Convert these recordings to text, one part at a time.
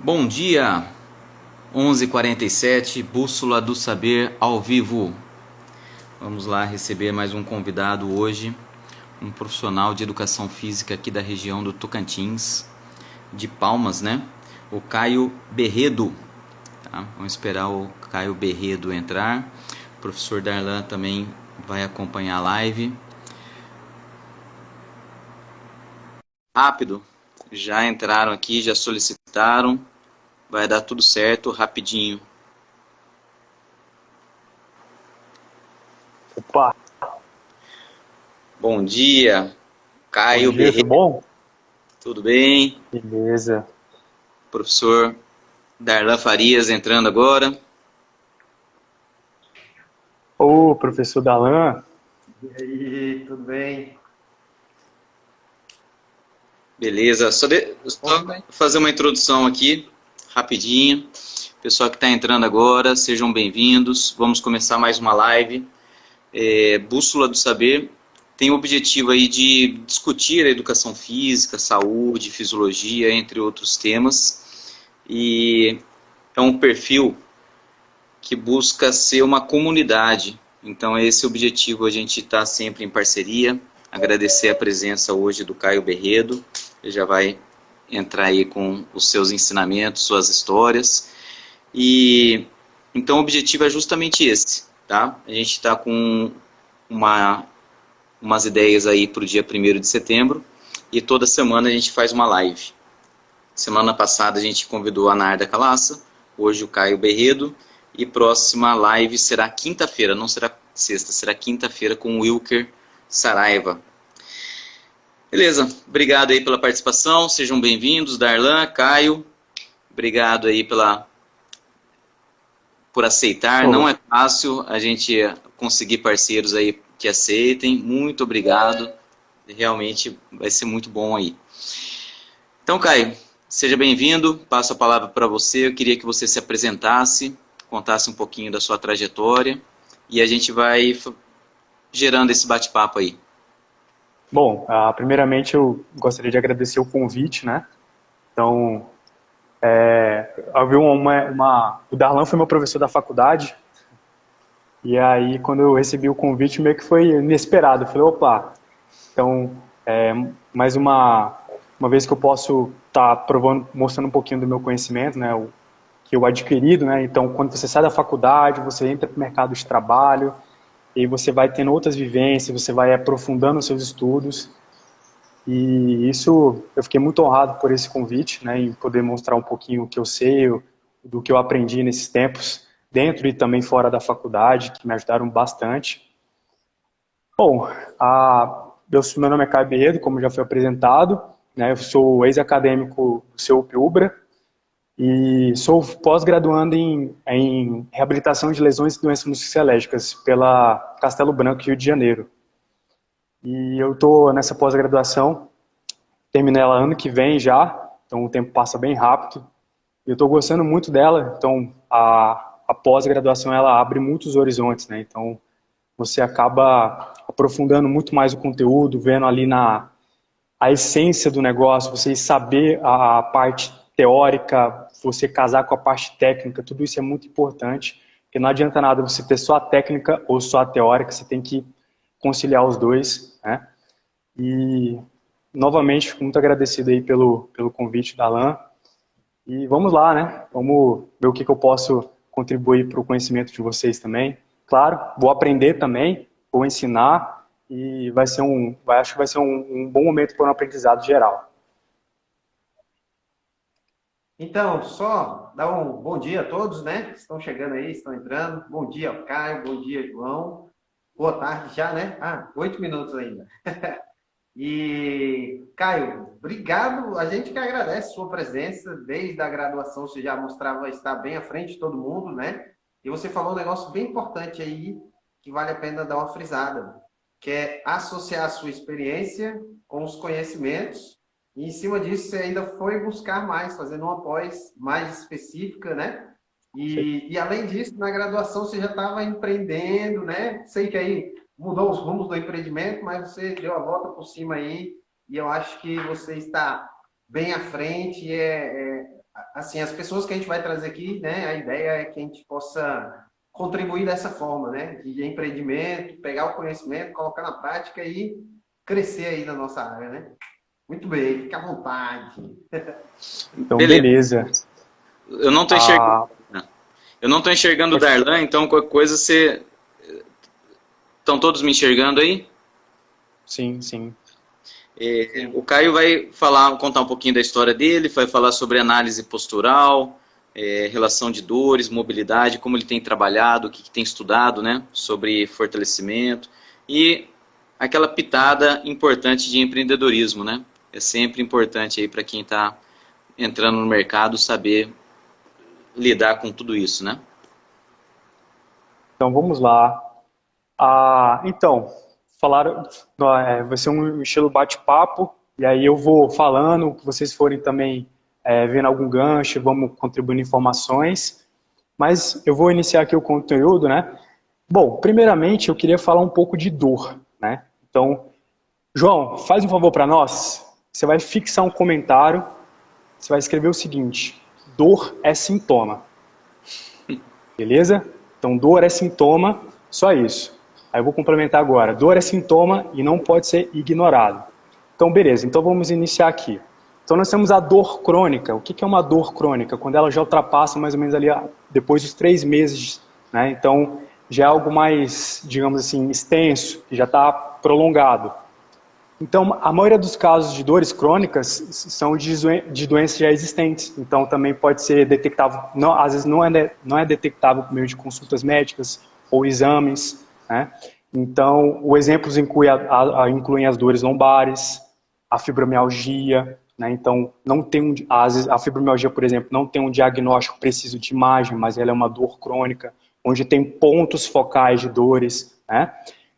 Bom dia, 11h47, Bússola do Saber ao vivo. Vamos lá receber mais um convidado hoje, um profissional de educação física aqui da região do Tocantins, de Palmas, né? O Caio Berredo. Tá? Vamos esperar o Caio Berredo entrar. O professor Darlan também vai acompanhar a live. Rápido, já entraram aqui, já solicitaram. Vai dar tudo certo, rapidinho. Opa, Bom dia, bom Caio dia, tudo Berredo, bom? tudo bem? Beleza. Professor Darlan Farias entrando agora. Ô, professor Dalan, E aí, tudo bem? Beleza, só fazer uma introdução aqui, rapidinho. Pessoal que está entrando agora, sejam bem-vindos. Vamos começar mais uma live. Bússola do Saber tem o objetivo aí de discutir a educação física, saúde, fisiologia, entre outros temas. E é um perfil que busca ser uma comunidade. Então, esse é o objetivo, a gente está sempre em parceria. Agradecer a presença hoje do Caio Berredo. Ele já vai entrar aí com os seus ensinamentos, suas histórias. E então o objetivo é justamente esse, tá? A gente está com umas ideias aí para o dia 1º de setembro e toda semana a gente faz uma live. Semana passada a gente convidou a Narda Calaça, hoje o Caio Berredo, e próxima live será quinta-feira, não será sexta, será quinta-feira com o Wilker Saraiva. Beleza, obrigado aí pela participação, sejam bem-vindos, Darlan, Caio, obrigado aí por aceitar, não é fácil a gente conseguir parceiros aí que aceitem, muito obrigado, realmente vai ser muito bom aí. Então, Caio, seja bem-vindo, passo a palavra para você, eu queria que você se apresentasse, contasse um pouquinho da sua trajetória e a gente vai gerando esse bate-papo aí. Bom, primeiramente eu gostaria de agradecer o convite, né? Então, havia o Darlan foi meu professor da faculdade, e aí quando eu recebi o convite meio que foi inesperado. Eu falei, opa, então, mais uma vez que eu posso estar provando, mostrando um pouquinho do meu conhecimento, né? Que eu adquirido, né? Então, quando você sai da faculdade, você entra para o mercado de trabalho, e aí você vai tendo outras vivências, você vai aprofundando os seus estudos, e isso eu fiquei muito honrado por esse convite, né? Em poder mostrar um pouquinho o que eu sei, do que eu aprendi nesses tempos, dentro e também fora da faculdade, que me ajudaram bastante. Bom, meu nome é Caio Berredo, como já foi apresentado, né? Eu sou ex-acadêmico do CEUP-UBRA, e sou pós-graduando em reabilitação de lesões e doenças musculoesqueléticas pela Castelo Branco, Rio de Janeiro. E eu estou nessa pós-graduação, terminei ela ano que vem já, então o tempo passa bem rápido. E eu estou gostando muito dela, então a pós-graduação ela abre muitos horizontes, né? Então você acaba aprofundando muito mais o conteúdo, vendo ali a essência do negócio, você saber a parte teórica, você casar com a parte técnica, tudo isso é muito importante, porque não adianta nada você ter só a técnica ou só a teórica, você tem que conciliar os dois, né? E, novamente, fico muito agradecido aí pelo convite da Alan, e vamos lá, né? Vamos ver o que eu posso contribuir para o conhecimento de vocês também. Claro, vou aprender também, vou ensinar, e acho que vai ser um bom momento para um aprendizado geral. Então, só dar um bom dia a todos, né? Que estão chegando aí, estão entrando. Bom dia, Caio. Bom dia, João. Boa tarde já, né? 8 minutos ainda. E, Caio, obrigado. A gente que agradece sua presença. Desde a graduação você já mostrava estar bem à frente de todo mundo, né? E você falou um negócio bem importante aí, que vale a pena dar uma frisada, que é associar a sua experiência com os conhecimentos. E em cima disso, você ainda foi buscar mais, fazendo uma pós mais específica, né? E além disso, na graduação você já estava empreendendo, né? Sei que aí mudou os rumos do empreendimento, mas você deu a volta por cima aí, e eu acho que você está bem à frente, assim, as pessoas que a gente vai trazer aqui, né, a ideia é que a gente possa contribuir dessa forma, né, de empreendimento, pegar o conhecimento, colocar na prática e crescer aí na nossa área, né? Muito bem, fique à vontade. Então, Beleza. beleza. Eu não estou enxergando. Eu não estou enxergando o Darlan, então qualquer coisa você. Estão todos me enxergando aí? Sim, sim. O Caio vai contar um pouquinho da história dele, vai falar sobre análise postural, relação de dores, mobilidade, como ele tem trabalhado, o que tem estudado, né, sobre fortalecimento e aquela pitada importante de empreendedorismo, né? É sempre importante aí para quem está entrando no mercado saber lidar com tudo isso, né? Então, vamos lá. Então, vai ser um estilo bate-papo, e aí eu vou falando, que vocês forem também vendo algum gancho, vamos contribuindo informações, mas eu vou iniciar aqui o conteúdo, né? Bom, primeiramente eu queria falar um pouco de dor, né? Então, João, faz um favor para nós, você vai fixar um comentário, você vai escrever o seguinte: dor é sintoma, beleza? Então, dor é sintoma, só isso. Aí eu vou complementar agora. Dor é sintoma e não pode ser ignorado. Então, beleza. Então, vamos iniciar aqui. Então, nós temos a dor crônica. O que é uma dor crônica? Quando ela já ultrapassa mais ou menos ali depois dos 3 meses, né? Então, já é algo mais, digamos assim, extenso, que já está prolongado. Então, a maioria dos casos de dores crônicas são de doenças já existentes. Então, também pode ser detectável, às vezes não é detectável por meio de consultas médicas ou exames, né? Então, os exemplos incluem as dores lombares, a fibromialgia, né? Então, às vezes, a fibromialgia, por exemplo, não tem um diagnóstico preciso de imagem, mas ela é uma dor crônica, onde tem pontos focais de dores, né?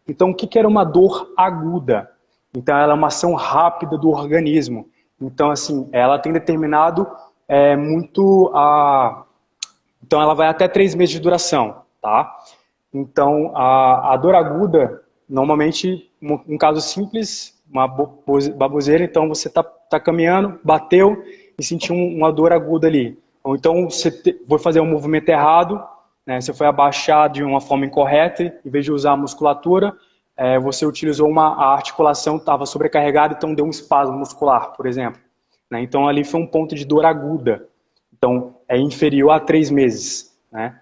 Então, o que era uma dor aguda? Então, ela é uma ação rápida do organismo. Então, assim, ela tem determinado Então, ela vai até 3 meses de duração, tá? Então, a dor aguda, normalmente, um caso simples, uma baboseira, então você tá caminhando, bateu e sentiu uma dor aguda ali. Ou então, foi fazer um movimento errado, né? Você foi abaixar de uma forma incorreta, em vez de usar a musculatura, você utilizou a articulação, estava sobrecarregada, então deu um espasmo muscular, por exemplo, né? Então ali foi um ponto de dor aguda. Então é inferior a 3 meses, né?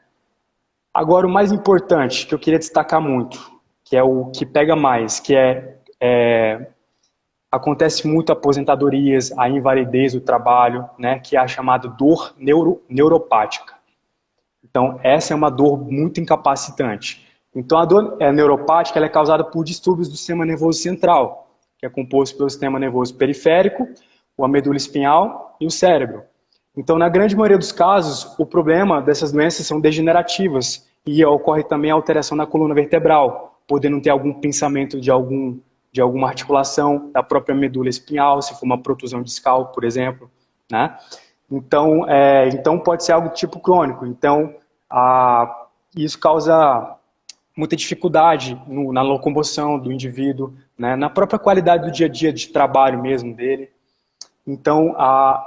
Agora o mais importante, que eu queria destacar muito, que é o que pega mais, que acontece muito aposentadorias, a invalidez do trabalho, né? Que é a chamada dor neuropática. Então, essa é uma dor muito incapacitante. Então, a dor neuropática ela é causada por distúrbios do sistema nervoso central, que é composto pelo sistema nervoso periférico, a medula espinhal e o cérebro. Então, na grande maioria dos casos, o problema dessas doenças são degenerativas e ocorre também a alteração na coluna vertebral, podendo ter algum pensamento de alguma articulação da própria medula espinhal, se for uma protusão discal, por exemplo, né? Então pode ser algo tipo crônico. Então, isso causa muita dificuldade na locomoção do indivíduo, né, na própria qualidade do dia a dia de trabalho mesmo dele. Então,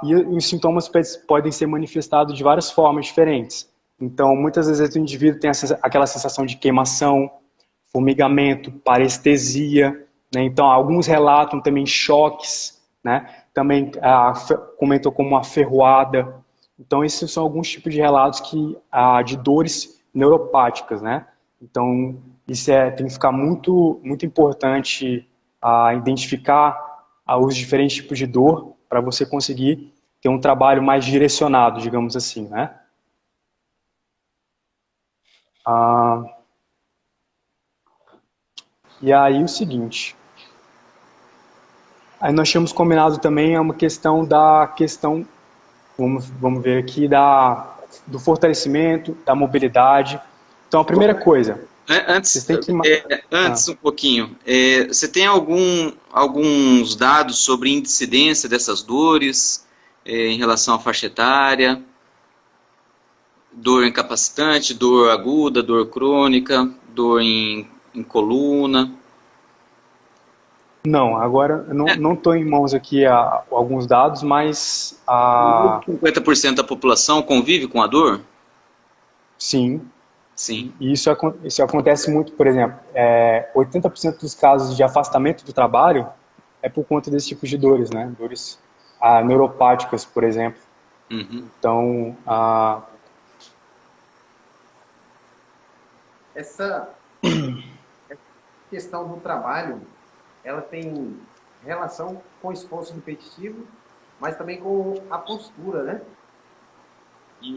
e os sintomas podem ser manifestados de várias formas diferentes. Então, muitas vezes o indivíduo tem aquela sensação de queimação, formigamento, parestesia, né? Então, alguns relatam também choques, né? Também comentou como uma ferroada. Então, esses são alguns tipos de relatos de dores neuropáticas, né? Então, isso tem que ficar muito, muito importante identificar os diferentes tipos de dor para você conseguir ter um trabalho mais direcionado, digamos assim, né? E aí o seguinte, aí nós tínhamos combinado também uma questão vamos ver aqui, do fortalecimento, da mobilidade. Então, a primeira coisa... Antes um pouquinho, você tem alguns dados sobre incidência dessas dores em relação à faixa etária? Dor incapacitante, dor aguda, dor crônica, dor em coluna? Não, agora eu É, não estou em mãos aqui alguns dados, mas 50% da população convive com a dor? sim, Sim. e isso acontece muito, por exemplo, 80% dos casos de afastamento do trabalho é por conta desse tipo de dores, né? Dores neuropáticas, por exemplo. Uhum. Então, Essa questão do trabalho, ela tem relação com o esforço repetitivo, mas também com a postura, né?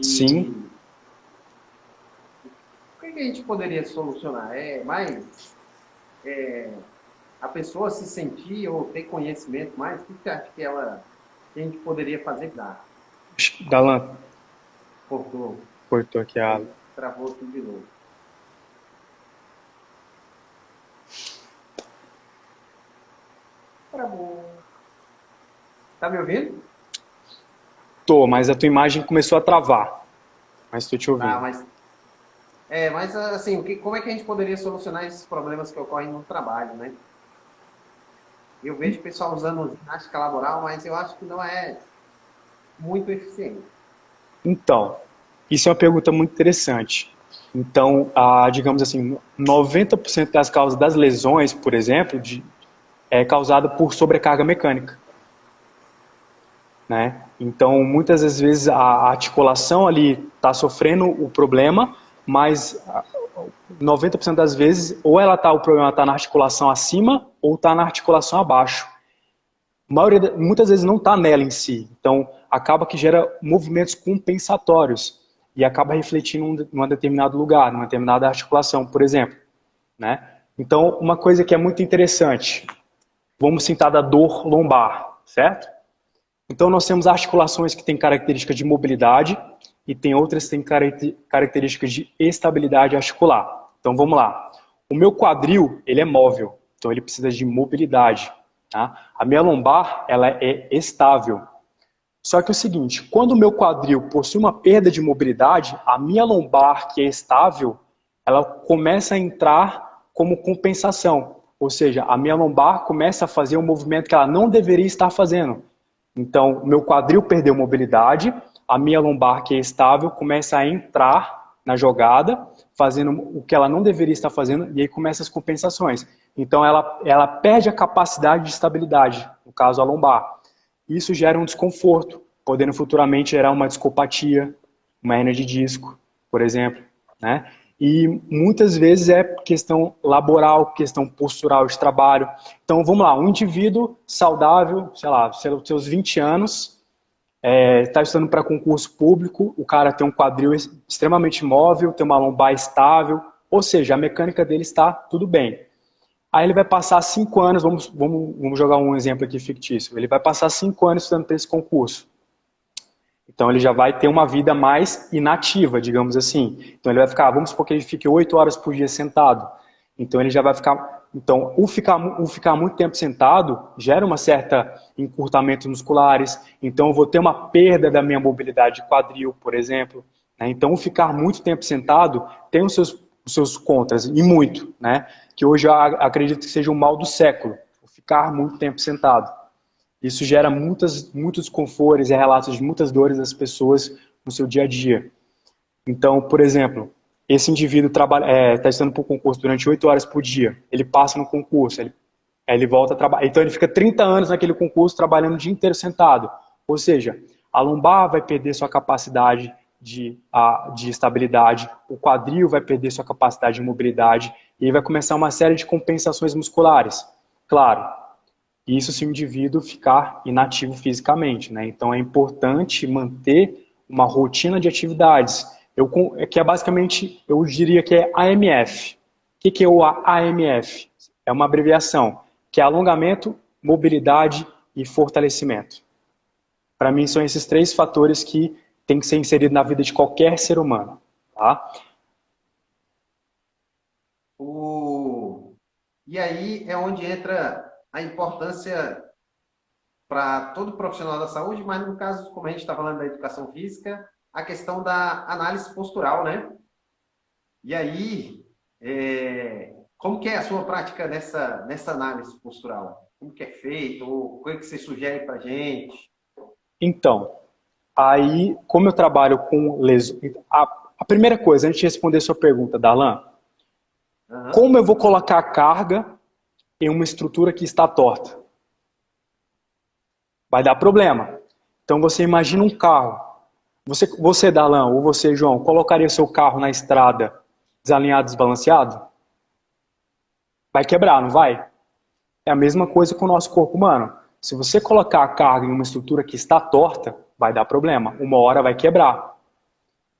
sim, E o que a gente poderia solucionar? É mais a pessoa se sentir ou ter conhecimento mais? O que você acha que a gente poderia fazer? Dalan, Cortou, cortou aqui aí travou tudo de novo. Travou. Tá me ouvindo? Tô, mas a tua imagem começou a travar, mas estou te Tá, ouvindo. mas assim, como é que a gente poderia solucionar esses problemas que ocorrem no trabalho, né? Eu vejo o pessoal usando ginástica laboral, mas eu acho que não é muito eficiente. Então, isso é uma pergunta muito interessante. Então, digamos assim, 90% das causas das lesões, por exemplo, é causada por sobrecarga mecânica, né? Então, muitas das vezes a articulação ali está sofrendo o problema, mas 90% das vezes ou o problema está na articulação acima ou está na articulação abaixo. Muitas vezes não está nela em si. Então, acaba que gera movimentos compensatórios e acaba refletindo em um determinado lugar, numa determinada articulação, por exemplo, né? Então, uma coisa que é muito interessante, vamos citar da dor lombar, certo? Então, nós temos articulações que têm características de mobilidade e tem outras que têm características de estabilidade articular. Então, vamos lá. O meu quadril, ele é móvel, então ele precisa de mobilidade. Tá? A minha lombar, ela é estável. Só que é o seguinte, quando o meu quadril possui uma perda de mobilidade, a minha lombar, que é estável, ela começa a entrar como compensação. Ou seja, a minha lombar começa a fazer um movimento que ela não deveria estar fazendo. Então, o meu quadril perdeu mobilidade, a minha lombar, que é estável, começa a entrar na jogada, fazendo o que ela não deveria estar fazendo, e aí começam as compensações. Então, ela perde a capacidade de estabilidade, no caso, a lombar. Isso gera um desconforto, podendo futuramente gerar uma discopatia, uma hernia de disco, por exemplo, né? E muitas vezes é questão laboral, questão postural de trabalho. Então, vamos lá, um indivíduo saudável, sei lá, seus 20 anos, está estudando para concurso público, o cara tem um quadril extremamente móvel, tem uma lombar estável, ou seja, a mecânica dele está tudo bem. Aí ele vai passar 5 anos, vamos jogar um exemplo aqui fictício, ele vai passar 5 anos estudando para esse concurso. Então ele já vai ter uma vida mais inativa, digamos assim. Então ele vai ficar, vamos supor que ele fique 8 horas por dia sentado. Então ele já vai ficar. Então, o ficar muito tempo sentado gera uma certa encurtamento musculares. Então eu vou ter uma perda da minha mobilidade de quadril, por exemplo. Né? Então o ficar muito tempo sentado tem os seus contras, e muito, né? Que hoje eu acredito que seja o mal do século, o ficar muito tempo sentado. Isso gera muitos desconfortos e relatos de muitas dores das pessoas no seu dia a dia. Então, por exemplo, esse indivíduo está estudando para o concurso durante 8 horas por dia, ele passa no concurso, ele volta a trabalhar. Então, ele fica 30 anos naquele concurso trabalhando o dia inteiro sentado. Ou seja, a lombar vai perder sua capacidade de estabilidade, o quadril vai perder sua capacidade de mobilidade e aí vai começar uma série de compensações musculares. Claro, isso se o indivíduo ficar inativo fisicamente, né? Então é importante manter uma rotina de atividades, que é basicamente, eu diria que é AMF. O que é o AMF? É uma abreviação, que é alongamento, mobilidade e fortalecimento. Para mim são esses 3 fatores que tem que ser inserido na vida de qualquer ser humano, tá? E aí é onde entra a importância para todo profissional da saúde, mas no caso, como a gente está falando da educação física, a questão da análise postural, né? E aí, como que é a sua prática nessa análise postural? como que é feito, ou o que você sugere para gente? Então, aí, como eu trabalho com lesões... A primeira coisa, antes de responder a sua pergunta, Darlan, como eu vou colocar a carga em uma estrutura que está torta? Vai dar problema. Então, você imagina um carro. Você, Darlan, ou você, João, colocaria seu carro na estrada desalinhado, desbalanceado? Vai quebrar, não vai? É a mesma coisa com o nosso corpo humano. Se você colocar a carga em uma estrutura que está torta, vai dar problema. Uma hora vai quebrar.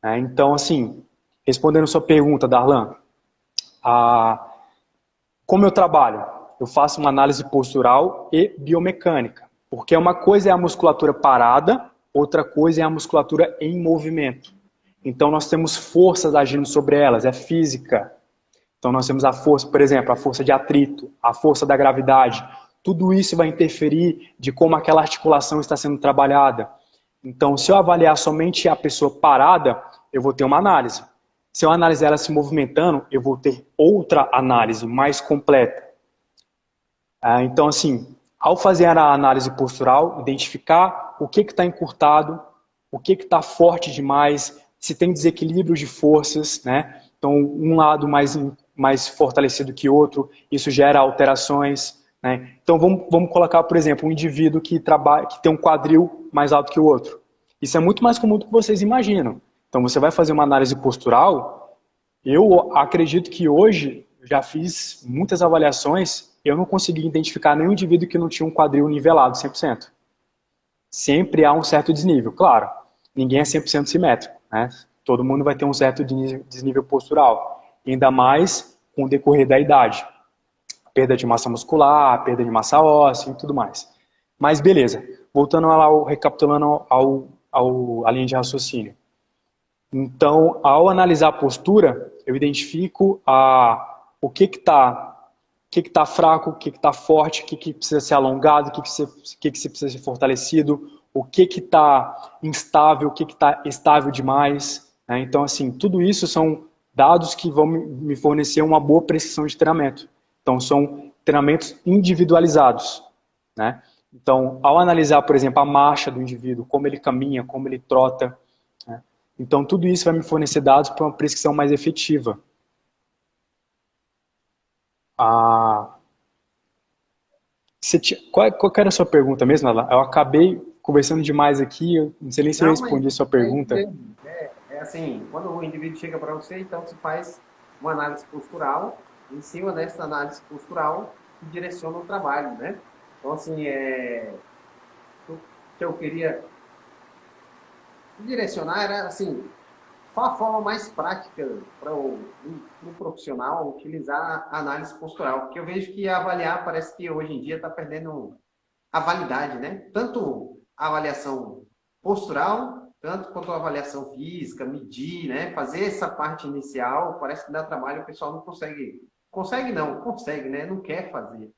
Então, assim, respondendo a sua pergunta, Darlan, como eu trabalho? Eu faço uma análise postural e biomecânica. Porque uma coisa é a musculatura parada, outra coisa é a musculatura em movimento. Então, nós temos forças agindo sobre elas, é física. Então, nós temos a força, por exemplo, a força de atrito, a força da gravidade. Tudo isso vai interferir de como aquela articulação está sendo trabalhada. Então, se eu avaliar somente a pessoa parada, eu vou ter uma análise. Se eu analisar ela se movimentando, eu vou ter outra análise mais completa. Então, assim, ao fazer a análise postural, identificar o que está encurtado, o que está forte demais, se tem desequilíbrio de forças, né? Então, um lado mais fortalecido que outro, isso gera alterações, né? Então, vamos colocar, por exemplo, um indivíduo que tem um quadril mais alto que o outro. Isso é muito mais comum do que vocês imaginam. Então, você vai fazer uma análise postural, eu acredito que hoje, já fiz muitas avaliações, eu não consegui identificar nenhum indivíduo que não tinha um quadril nivelado 100%. Sempre há um certo desnível, claro. Ninguém é 100% simétrico, né? Todo mundo vai ter um certo desnível postural. Ainda mais com o decorrer da idade. Perda de massa muscular, perda de massa óssea e tudo mais. Mas beleza, voltando lá, recapitulando a linha de raciocínio. Então, ao analisar a postura, eu identifico o que está fraco, o que está forte, o que precisa ser alongado, o que precisa ser fortalecido, o que está instável, o que está estável demais. Né? Então, assim, tudo isso são dados que vão me fornecer uma boa precisão de treinamento. Então, são treinamentos individualizados. Né? Então, ao analisar, por exemplo, a marcha do indivíduo, como ele caminha, como ele trota, né? Então, tudo isso vai me fornecer dados para uma prescrição mais efetiva. Qual era a sua pergunta mesmo, Alan? Eu acabei conversando demais aqui, eu não sei nem se eu respondi a sua pergunta. Assim, quando o indivíduo chega para você, então você faz uma análise postural, em cima dessa análise postural, que direciona o trabalho, né? Então, assim, o que eu queria direcionar era, assim, qual a forma mais prática para o profissional utilizar a análise postural? Porque eu vejo que avaliar parece que hoje em dia está perdendo a validade, né? Tanto a avaliação postural, tanto quanto a avaliação física, medir, né? Fazer essa parte inicial, parece que dá trabalho, o pessoal não consegue. Consegue, né? Não quer fazer.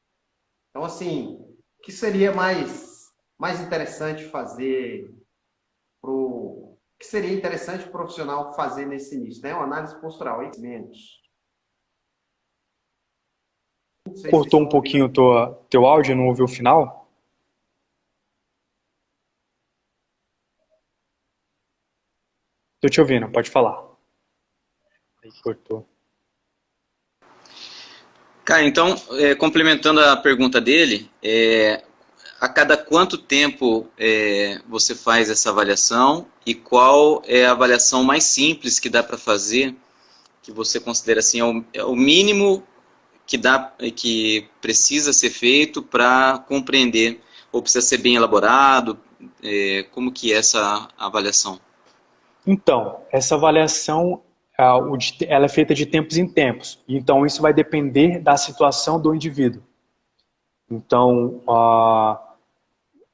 Então, assim, o que seria mais interessante fazer que seria interessante o profissional fazer nesse início, né? Uma análise postural, menos. Cortou um pouquinho teu áudio, não ouviu o final? Tô te ouvindo, pode falar. Aí cortou. Cara, então, complementando a pergunta dele, a cada quanto tempo você faz essa avaliação e qual é a avaliação mais simples que dá para fazer, que você considera assim, é o mínimo que precisa ser feito para compreender, ou precisa ser bem elaborado, como que é essa avaliação? Então, essa avaliação ela é feita de tempos em tempos, então isso vai depender da situação do indivíduo. Então,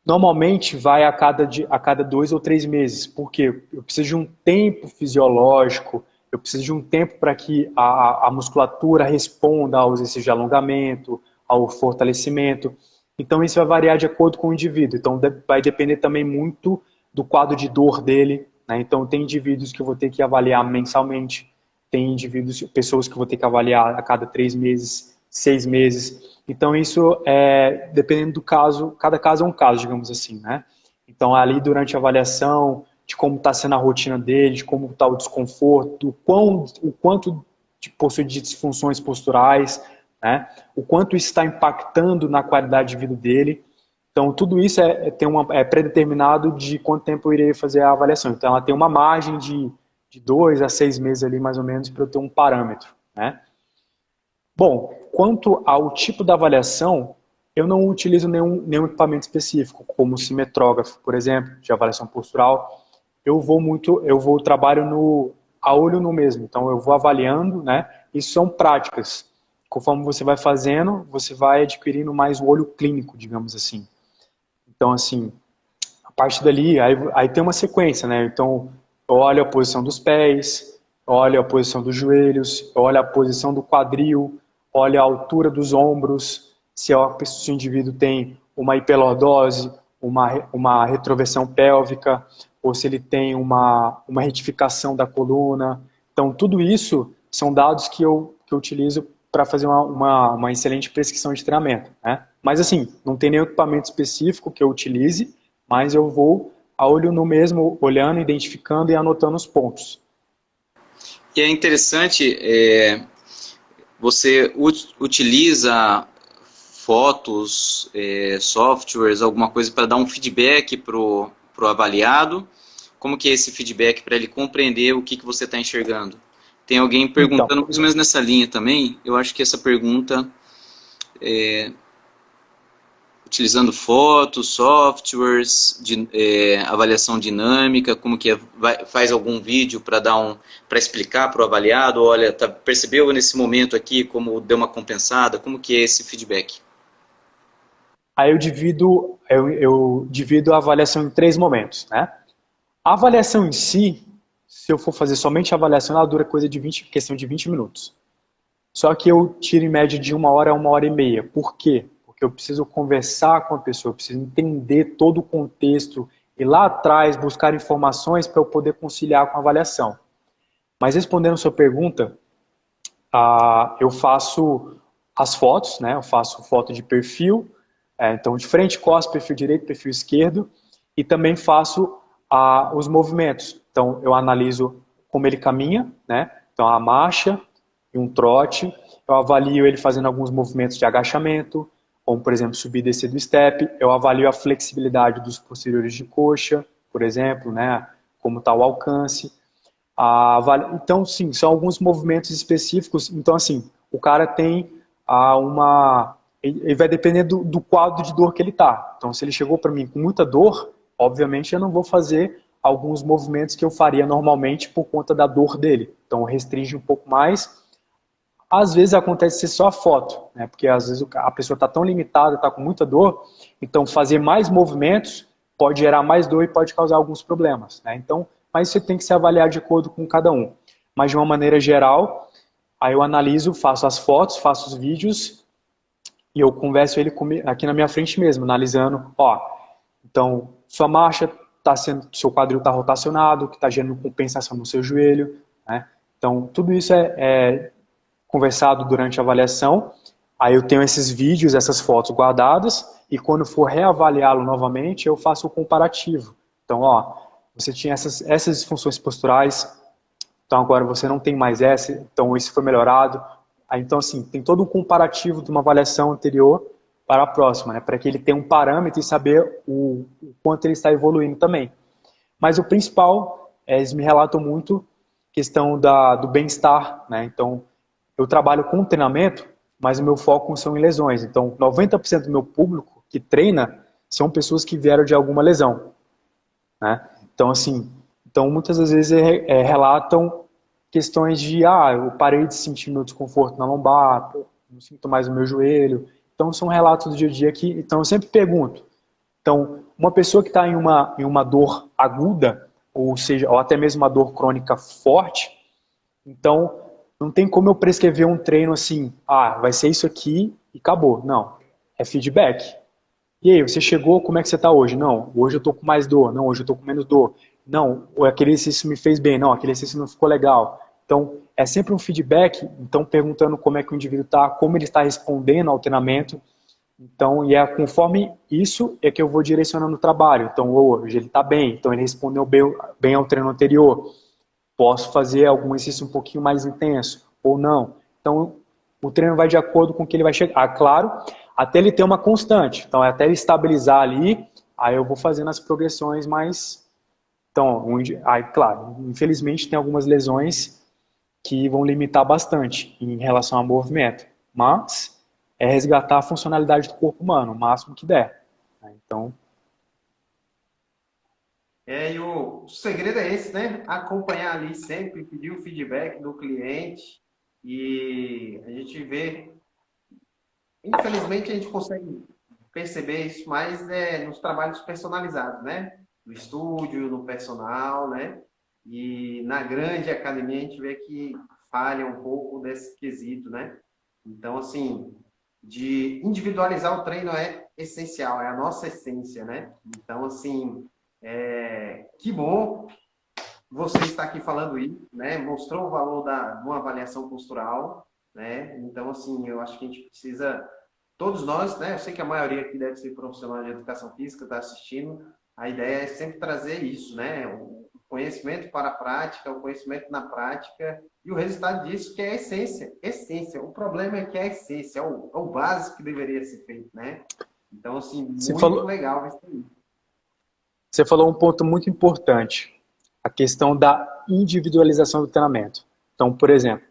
normalmente vai a cada 2 ou 3 meses, porque eu preciso de um tempo fisiológico, eu preciso de um tempo para que a musculatura responda aos exercícios de alongamento, ao fortalecimento. Então isso vai variar de acordo com o indivíduo. Então vai depender também muito do quadro de dor dele. Né? Então tem indivíduos que eu vou ter que avaliar mensalmente, tem pessoas que eu vou ter que avaliar a cada 3 meses, 6 meses. Então isso é dependendo do caso, cada caso é um caso, digamos assim, né? Então ali durante a avaliação, de como está sendo a rotina dele, de como está o desconforto, o quanto possui de disfunções posturais, né? O quanto isso está impactando na qualidade de vida dele. Então, tudo isso é pré-determinado de quanto tempo eu irei fazer a avaliação. Então, ela tem uma margem de 2 a 6 meses ali, mais ou menos, para eu ter um parâmetro, né? Bom, quanto ao tipo da avaliação, eu não utilizo nenhum equipamento específico, como o cimetrógrafo, por exemplo, de avaliação postural. Trabalho a olho nu mesmo. Então, eu vou avaliando, né? Isso são práticas. Conforme você vai fazendo, você vai adquirindo mais o olho clínico, digamos assim. Então, assim, a partir dali, aí tem uma sequência, né? Então, eu olho a posição dos pés, eu olho a posição dos joelhos, eu olho a posição do quadril, olho a altura dos ombros, se o indivíduo tem uma hiperlordose, uma retroversão pélvica, ou se ele tem uma retificação da coluna. Então, tudo isso são dados que eu utilizo para fazer uma excelente prescrição de treinamento, né? Mas assim, não tem nenhum equipamento específico que eu utilize, mas eu vou a olho nu mesmo, olhando, identificando e anotando os pontos. E é interessante, você utiliza fotos, softwares, alguma coisa para dar um feedback pro avaliado? Como que é esse feedback para ele compreender o que você está enxergando? Tem alguém perguntando mais ou menos nessa linha também. Eu acho que essa pergunta, utilizando fotos, softwares, avaliação dinâmica, como que faz algum vídeo para explicar para o avaliado, olha, percebeu nesse momento aqui como deu uma compensada, como que é esse feedback? Aí eu divido a avaliação em 3 momentos, né? A avaliação em si, se eu for fazer somente a avaliação, ela dura questão de 20 minutos. Só que eu tiro em média de 1 hora a 1h30. Por quê? Porque eu preciso conversar com a pessoa, eu preciso entender todo o contexto e lá atrás buscar informações para eu poder conciliar com a avaliação. Mas respondendo a sua pergunta, eu faço as fotos, né? Eu faço foto de perfil, então de frente, costas, perfil direito, perfil esquerdo, e também faço os movimentos. Então eu analiso como ele caminha, né? Então a marcha e um trote, eu avalio ele fazendo alguns movimentos de agachamento, como por exemplo subir e descer do step, eu avalio a flexibilidade dos posteriores de coxa, por exemplo, né? Como está o alcance. Então, sim, são alguns movimentos específicos. Então, assim, o cara tem ele vai depender do quadro de dor que ele está. Então, se ele chegou para mim com muita dor, obviamente eu não vou fazer alguns movimentos que eu faria normalmente por conta da dor dele. Então, restringe um pouco mais. Às vezes acontece ser só a foto, né? Porque às vezes a pessoa está tão limitada, está com muita dor, então fazer mais movimentos pode gerar mais dor e pode causar alguns problemas, né? Então, mas você tem que se avaliar de acordo com cada um. Mas de uma maneira geral, aí eu analiso, faço as fotos, faço os vídeos e eu converso ele aqui na minha frente mesmo, analisando, então sua marcha seu quadril está rotacionado, que está gerando compensação no seu joelho, né? Então tudo isso é conversado durante a avaliação. Aí eu tenho esses vídeos, essas fotos guardadas e quando for reavaliá-lo novamente, eu faço o comparativo. Então, você tinha essas disfunções posturais, então agora você não tem mais essa, então isso foi melhorado. Aí, então, assim, tem todo um comparativo de uma avaliação anterior para a próxima, né, para que ele tenha um parâmetro e saber o quanto ele está evoluindo também. Mas o principal, eles me relatam muito questão do bem-estar, né, então eu trabalho com treinamento, mas o meu foco são em lesões. Então, 90% do meu público que treina são pessoas que vieram de alguma lesão, né? Então, assim, muitas das vezes relatam questões de, eu parei de sentir meu desconforto na lombar, não sinto mais o meu joelho. Então, são relatos do dia a dia que, então, eu sempre pergunto. Então, uma pessoa que está em uma dor aguda, ou até mesmo uma dor crônica forte, então, não tem como eu prescrever um treino assim, vai ser isso aqui e acabou. Não, é feedback. E aí, você chegou, como é que você está hoje? Não, hoje eu estou com mais dor. Não, hoje eu estou com menos dor. Não, aquele exercício me fez bem. Não, aquele exercício não ficou legal. Então, é sempre um feedback, então perguntando como é que o indivíduo está, como ele está respondendo ao treinamento. Então, e é conforme isso é que eu vou direcionando o trabalho. Então, hoje ele está bem, então ele respondeu bem ao treino anterior. Posso fazer algum exercício um pouquinho mais intenso ou não. Então, o treino vai de acordo com o que ele vai chegar. Ah, claro, até ele ter uma constante. Então, até ele estabilizar ali, aí eu vou fazendo as progressões mais... Então, aí, claro, infelizmente tem algumas lesões que vão limitar bastante em relação ao movimento. Mas é resgatar a funcionalidade do corpo humano, o máximo que der. Então... E o segredo é esse, né? Acompanhar ali sempre, pedir o feedback do cliente e a gente vê... Infelizmente, a gente consegue perceber isso mais nos trabalhos personalizados, né? No estúdio, no personal, né? E na grande academia a gente vê que falha um pouco desse quesito, né? Então, assim, de individualizar o treino é essencial, é a nossa essência, né? Então, assim, que bom você estar aqui falando isso, né? Mostrou o valor de uma avaliação postural, né? Então, assim, eu acho que a gente precisa, todos nós, né? Eu sei que a maioria aqui deve ser profissional de educação física, está assistindo. A ideia é sempre trazer isso, né? O conhecimento para a prática, o conhecimento na prática e o resultado disso que é a essência. Essência. O problema é que é a essência, é o básico que deveria ser feito, né? Então, assim, muito legal isso aí. Você falou um ponto muito importante, a questão da individualização do treinamento. Então, por exemplo,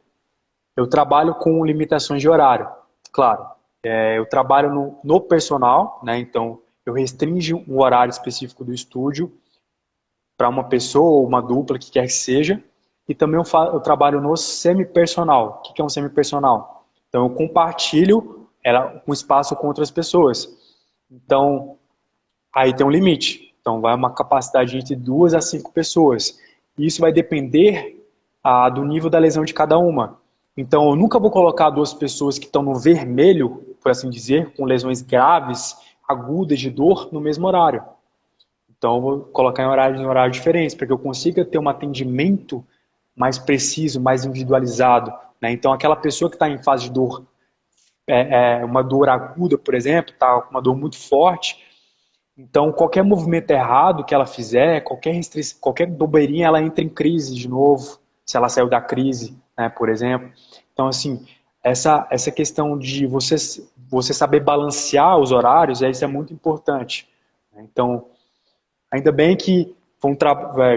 eu trabalho com limitações de horário, claro. Eu trabalho no personal, né? Então eu restringo um horário específico do estúdio para uma pessoa ou uma dupla, que quer que seja. E também eu trabalho no semi-personal. O que é um semi-personal? Então eu compartilho um espaço com outras pessoas. Então, aí tem um limite. Então vai uma capacidade entre 2 a 5 pessoas. E isso vai depender do nível da lesão de cada uma. Então eu nunca vou colocar 2 pessoas que estão no vermelho, por assim dizer, com lesões graves, agudas de dor, no mesmo horário. Então eu vou colocar em horários diferentes, para que eu consiga ter um atendimento mais preciso, mais individualizado, né? Então aquela pessoa que está em fase de dor, uma dor aguda, por exemplo, está com uma dor muito forte, então qualquer movimento errado que ela fizer, qualquer restrição, qualquer bobeirinha, ela entra em crise de novo, se ela saiu da crise, né, por exemplo. Então, assim, essa questão de você saber balancear os horários, isso é muito importante. Então, ainda bem que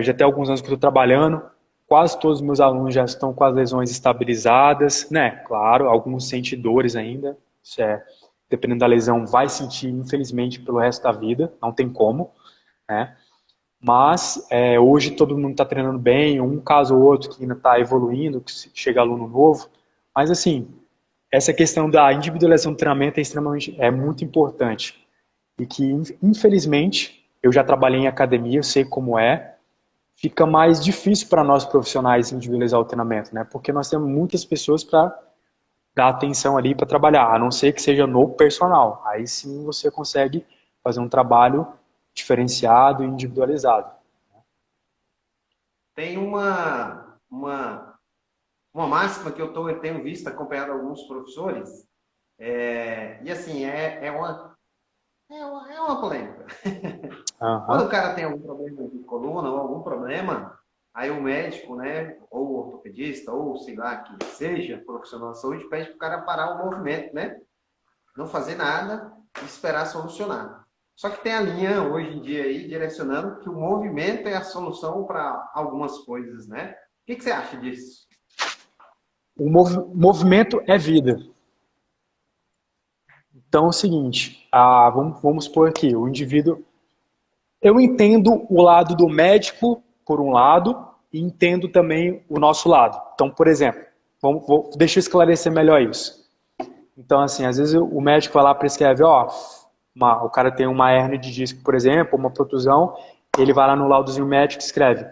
já tem alguns anos que eu estou trabalhando, quase todos os meus alunos já estão com as lesões estabilizadas, né? Claro, alguns sentem dores ainda, isso dependendo da lesão, vai sentir, infelizmente, pelo resto da vida, não tem como, né? Mas hoje todo mundo está treinando bem, um caso ou outro que ainda está evoluindo, que chega aluno novo. Mas assim, essa questão da individualização do treinamento é muito importante. E que, infelizmente, eu já trabalhei em academia, eu sei como fica mais difícil para nós profissionais individualizar o treinamento, né? Porque nós temos muitas pessoas para dar atenção ali para trabalhar, a não ser que seja no personal. Aí sim você consegue fazer um trabalho diferenciado e individualizado. Tem uma máxima que eu tenho visto, acompanhado alguns professores, e assim, é uma polêmica. Quando o cara tem algum problema de coluna ou algum problema, aí o médico, né, ou o ortopedista, ou sei lá, que seja profissional de saúde, pede para o cara parar o movimento, né? Não fazer nada e esperar solucionar. Só que tem a linha hoje em dia aí direcionando que o movimento é a solução para algumas coisas, né? O que você acha disso? O movimento é vida. Então é o seguinte, vamos supor aqui, o indivíduo... Eu entendo o lado do médico, por um lado, e entendo também o nosso lado. Então, por exemplo, deixa eu esclarecer melhor isso. Então, assim, às vezes o médico vai lá e prescreve, o cara tem uma hérnia de disco, por exemplo, uma protusão, ele vai lá no laudozinho médico e escreve,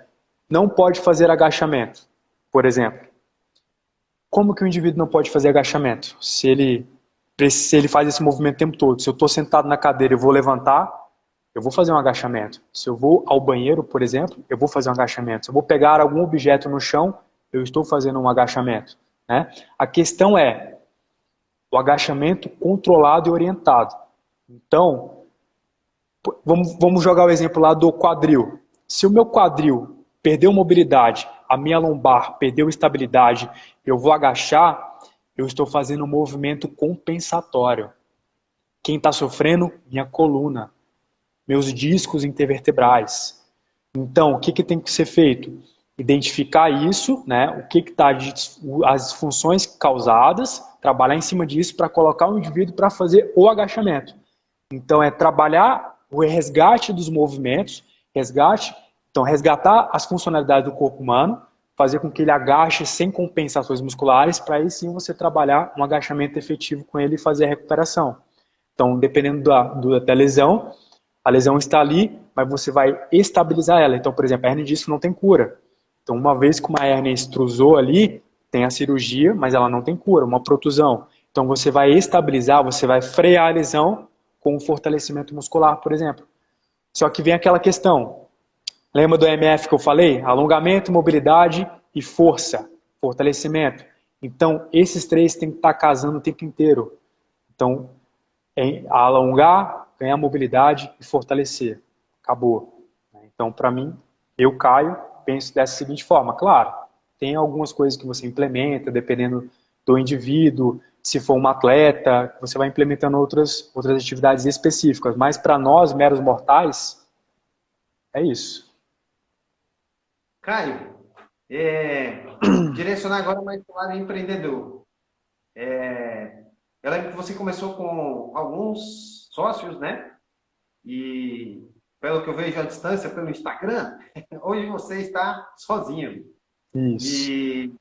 não pode fazer agachamento, por exemplo. Como que o indivíduo não pode fazer agachamento? Se ele faz esse movimento o tempo todo, se eu estou sentado na cadeira e vou levantar, eu vou fazer um agachamento. Se eu vou ao banheiro, por exemplo, eu vou fazer um agachamento. Se eu vou pegar algum objeto no chão, eu estou fazendo um agachamento, né? A questão é o agachamento controlado e orientado. Então, vamos jogar o exemplo lá do quadril. Se o meu quadril perdeu mobilidade, a minha lombar perdeu estabilidade, eu vou agachar, eu estou fazendo um movimento compensatório. Quem está sofrendo? Minha coluna, meus discos intervertebrais. Então, o que tem que ser feito? Identificar isso, né? O que está as funções causadas, trabalhar em cima disso para colocar o indivíduo para fazer o agachamento. Então, é trabalhar o resgate dos movimentos, então resgatar as funcionalidades do corpo humano, fazer com que ele agache sem compensações musculares, para aí sim você trabalhar um agachamento efetivo com ele e fazer a recuperação. Então, dependendo da lesão, a lesão está ali, mas você vai estabilizar ela. Então, por exemplo, a hernia de disco não tem cura. Então, uma vez que uma hernia extrusou ali, tem a cirurgia, mas ela não tem cura, uma protusão. Então, você vai estabilizar, você vai frear a lesão com o fortalecimento muscular, por exemplo. Só que vem aquela questão, lembra do MF que eu falei? Alongamento, mobilidade e força, fortalecimento. Então, esses três têm que estar casando o tempo inteiro. Então, alongar, ganhar mobilidade e fortalecer. Acabou. Então, para mim, eu, Caio, penso dessa seguinte forma. Claro, tem algumas coisas que você implementa, dependendo do indivíduo. Se for um atleta, você vai implementando outras atividades específicas. Mas para nós, meros mortais, é isso. Caio, direcionar agora mais para o lado empreendedor. Eu lembro que você começou com alguns sócios, né? E pelo que eu vejo à distância pelo Instagram, hoje você está sozinho. Isso. E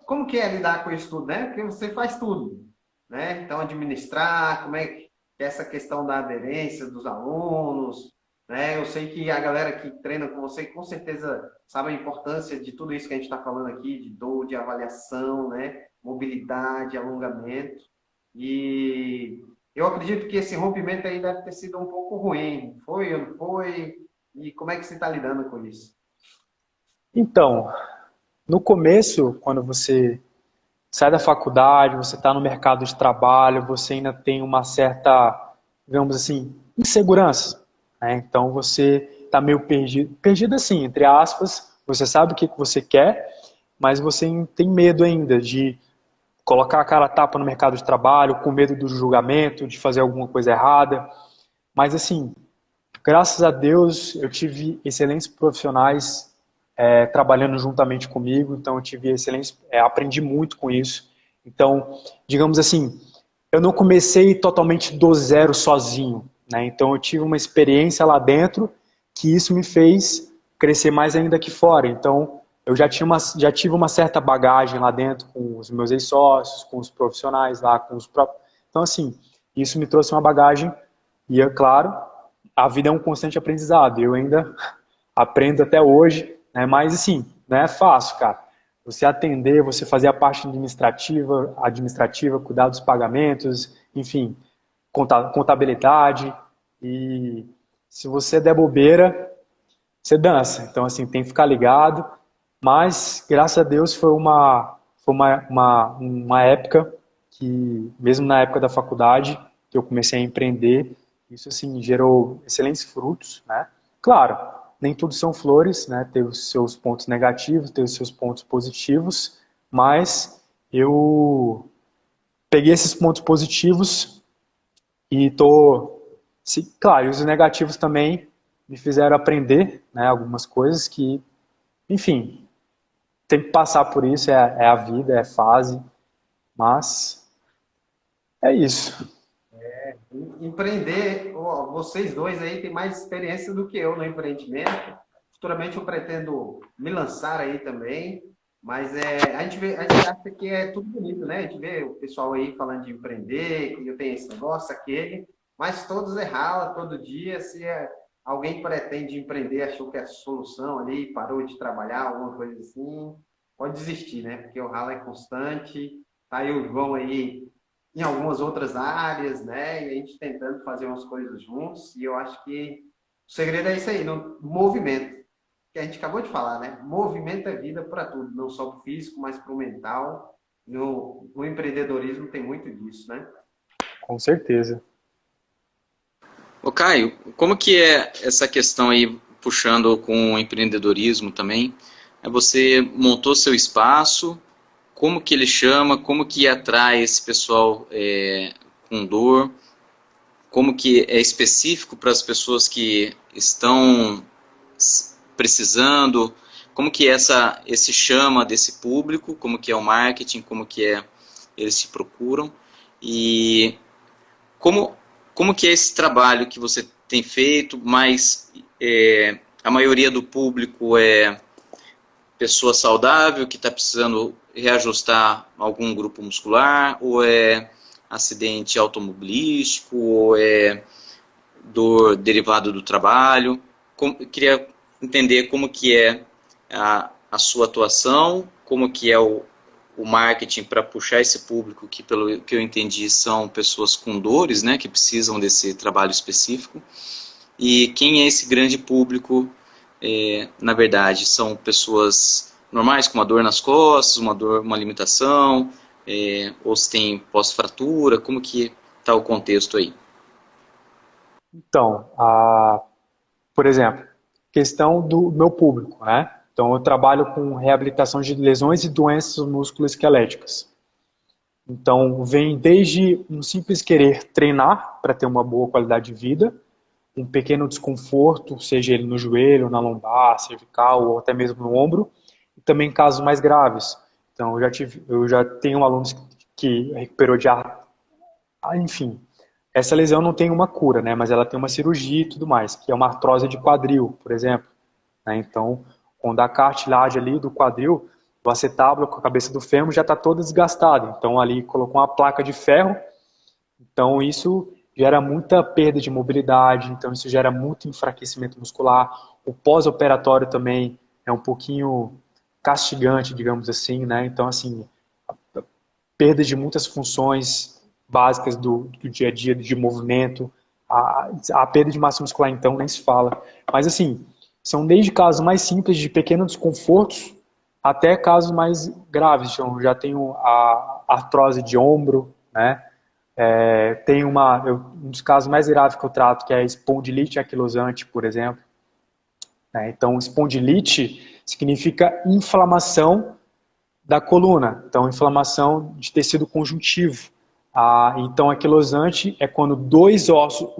como que é lidar com isso tudo, né? Porque você faz tudo, né? Então, administrar, como é que é essa questão da aderência dos alunos, né? Eu sei que a galera que treina com você, com certeza sabe a importância de tudo isso que a gente está falando aqui, de dor, de avaliação, né? Mobilidade, alongamento. E eu acredito que esse rompimento aí deve ter sido um pouco ruim. Foi ou não foi? E como é que você está lidando com isso? Então, no começo, quando você sai da faculdade, você está no mercado de trabalho, você ainda tem uma certa, digamos assim, insegurança, né? Então você está meio perdido assim, entre aspas, você sabe o que você quer, mas você tem medo ainda de colocar a cara a tapa no mercado de trabalho, com medo do julgamento, de fazer alguma coisa errada. Mas assim, graças a Deus, eu tive excelentes profissionais trabalhando juntamente comigo, então eu tive excelentes, aprendi muito com isso. Então, digamos assim, eu não comecei totalmente do zero sozinho, né? Então eu tive uma experiência lá dentro que isso me fez crescer mais ainda aqui fora. Então, eu já tive uma certa bagagem lá dentro com os meus ex-sócios, com os profissionais lá, com os próprios. Então, assim, isso me trouxe uma bagagem e, é claro, a vida é um constante aprendizado. Eu ainda aprendo até hoje, né? Mas, assim, não é fácil, cara. Você atender, você fazer a parte administrativa, cuidar dos pagamentos, enfim, contabilidade. E se você der bobeira, você dança. Então, assim, tem que ficar ligado. Mas, graças a Deus, foi uma época que, mesmo na época da faculdade, que eu comecei a empreender, isso, assim, gerou excelentes frutos, né? Claro, nem tudo são flores, né? Teve os seus pontos negativos, teve os seus pontos positivos, mas eu peguei esses pontos positivos e claro, e os negativos também me fizeram aprender, né, algumas coisas que, enfim, tem que passar por isso, é a vida, é a fase, mas é isso. Empreender, ó, vocês dois aí têm mais experiência do que eu no empreendimento. Futuramente eu pretendo me lançar aí também, mas a gente acha que é tudo bonito, né? A gente vê o pessoal aí falando de empreender, que eu tenho esse negócio, aquele, mas todos rala todo dia. Se alguém pretende empreender, achou que é a solução ali, parou de trabalhar, alguma coisa assim, pode desistir, né? Porque o ralo é constante. Tá aí o João aí em algumas outras áreas, né? E a gente tentando fazer umas coisas juntos. E eu acho que o segredo é isso aí, no movimento. que a gente acabou de falar, né? Movimento é vida para tudo, não só para o físico, mas para o mental. No empreendedorismo tem muito disso, né? Com certeza. Ô Caio, como que é essa questão aí, puxando com o empreendedorismo também? Você montou seu espaço, como que ele chama, como que atrai esse pessoal com dor, como que é específico para as pessoas que estão precisando, como que é esse chama desse público, como que é o marketing, como que eles se procuram e como, como que é esse trabalho que você tem feito, mas a maioria do público é pessoa saudável que está precisando reajustar algum grupo muscular, ou é acidente automobilístico, ou é dor derivado do trabalho. Queria entender como que é a sua atuação, como que é o marketing para puxar esse público que, pelo que eu entendi, são pessoas com dores, né, que precisam desse trabalho específico. E quem é esse grande público, na verdade, são pessoas normais com uma dor nas costas, uma limitação, ou se tem pós-fratura, como que está o contexto aí? Então, por exemplo, questão do meu público, né? Então, eu trabalho com reabilitação de lesões e doenças musculoesqueléticas. Então, vem desde um simples querer treinar para ter uma boa qualidade de vida, um pequeno desconforto, seja ele no joelho, na lombar, cervical ou até mesmo no ombro, e também casos mais graves. Então, eu já tenho alunos que recuperou de enfim, essa lesão não tem uma cura, né, mas ela tem uma cirurgia e tudo mais, que é uma artrose de quadril, por exemplo. Né? Então, quando a cartilagem ali do quadril, o acetábulo com a cabeça do fêmur já está toda desgastada. Então, ali colocou uma placa de ferro, então isso gera muita perda de mobilidade, então isso gera muito enfraquecimento muscular. O pós-operatório também é um pouquinho castigante, digamos assim, né? Então, assim, perda de muitas funções básicas do dia a dia, de movimento, a perda de massa muscular, então, nem se fala. Mas, assim, são desde casos mais simples, de pequenos desconfortos, até casos mais graves. Então, já tenho a artrose de ombro, né? Tem um dos casos mais graves que eu trato, que é a espondilite anquilosante, por exemplo. Né? Então, espondilite significa inflamação da coluna, então inflamação de tecido conjuntivo. Então, anquilosante é quando dois ossos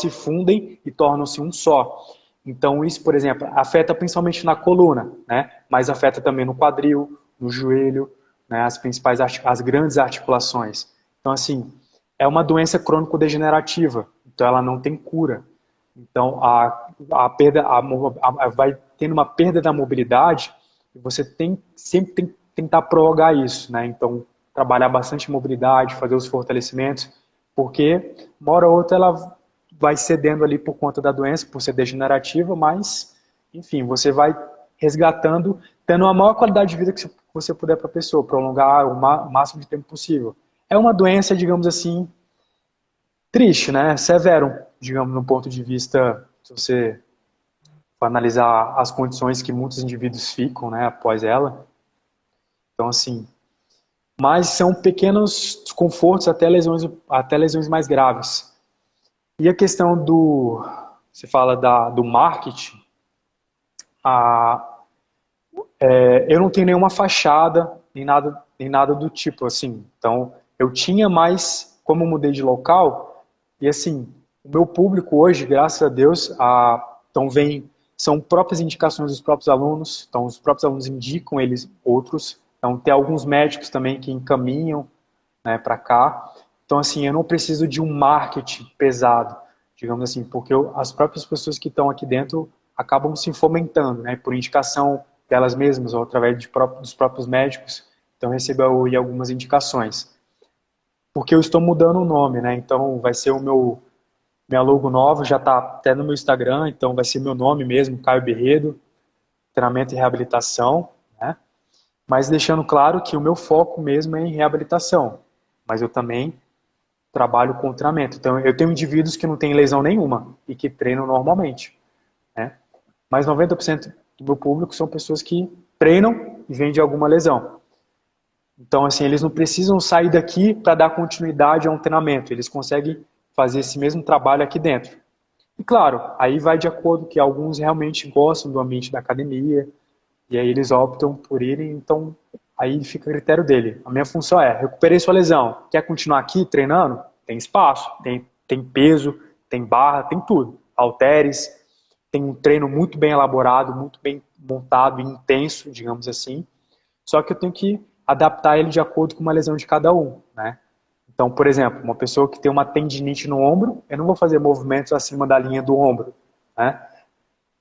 se fundem e tornam-se um só. Então, isso, por exemplo, afeta principalmente na coluna, né? Mas afeta também no quadril, no joelho, né? As grandes articulações. Então, assim, é uma doença crônico-degenerativa, então ela não tem cura. Então, vai tendo uma perda da mobilidade e você sempre tem que tentar prorrogar isso, né? Então, trabalhar bastante mobilidade, fazer os fortalecimentos, porque uma hora ou outra ela vai cedendo ali por conta da doença, por ser degenerativa, mas, enfim, você vai resgatando, tendo a maior qualidade de vida que você puder para a pessoa, prolongar o máximo de tempo possível. É uma doença, digamos assim, triste, né? Severo, digamos, no ponto de vista, se você for analisar as condições que muitos indivíduos ficam, né, após ela. Então, assim, mas são pequenos desconfortos até lesões mais graves. E a questão você fala do marketing, eu não tenho nenhuma fachada, nem nada do tipo, assim. Então, eu tinha mais, como eu mudei de local, e assim, o meu público hoje, graças a Deus, então são próprias indicações dos próprios alunos, então os próprios alunos indicam eles outros, então tem alguns médicos também que encaminham, né, para cá. Então, assim, eu não preciso de um marketing pesado, digamos assim, porque as próprias pessoas que estão aqui dentro acabam se fomentando, né, por indicação delas mesmas ou através dos próprios médicos. Então, eu recebo aí algumas indicações. Porque eu estou mudando o nome, né, então vai ser minha logo nova, já está até no meu Instagram, então vai ser meu nome mesmo, Caio Berredo, treinamento e reabilitação, né? Mas deixando claro que o meu foco mesmo é em reabilitação, mas eu também trabalho com treinamento. Então, eu tenho indivíduos que não têm lesão nenhuma e que treinam normalmente, né? Mas 90% do meu público são pessoas que treinam e vêm de alguma lesão. Então, assim, eles não precisam sair daqui para dar continuidade a um treinamento. Eles conseguem fazer esse mesmo trabalho aqui dentro. E claro, aí vai de acordo que alguns realmente gostam do ambiente da academia, e aí eles optam por irem, então aí fica a critério dele. A minha função é, recuperei sua lesão, quer continuar aqui treinando? Tem espaço, tem peso, tem barra, tem tudo. Halteres, tem um treino muito bem elaborado, muito bem montado e intenso, digamos assim. Só que eu tenho que adaptar ele de acordo com uma lesão de cada um, né? Então, por exemplo, uma pessoa que tem uma tendinite no ombro, eu não vou fazer movimentos acima da linha do ombro, né?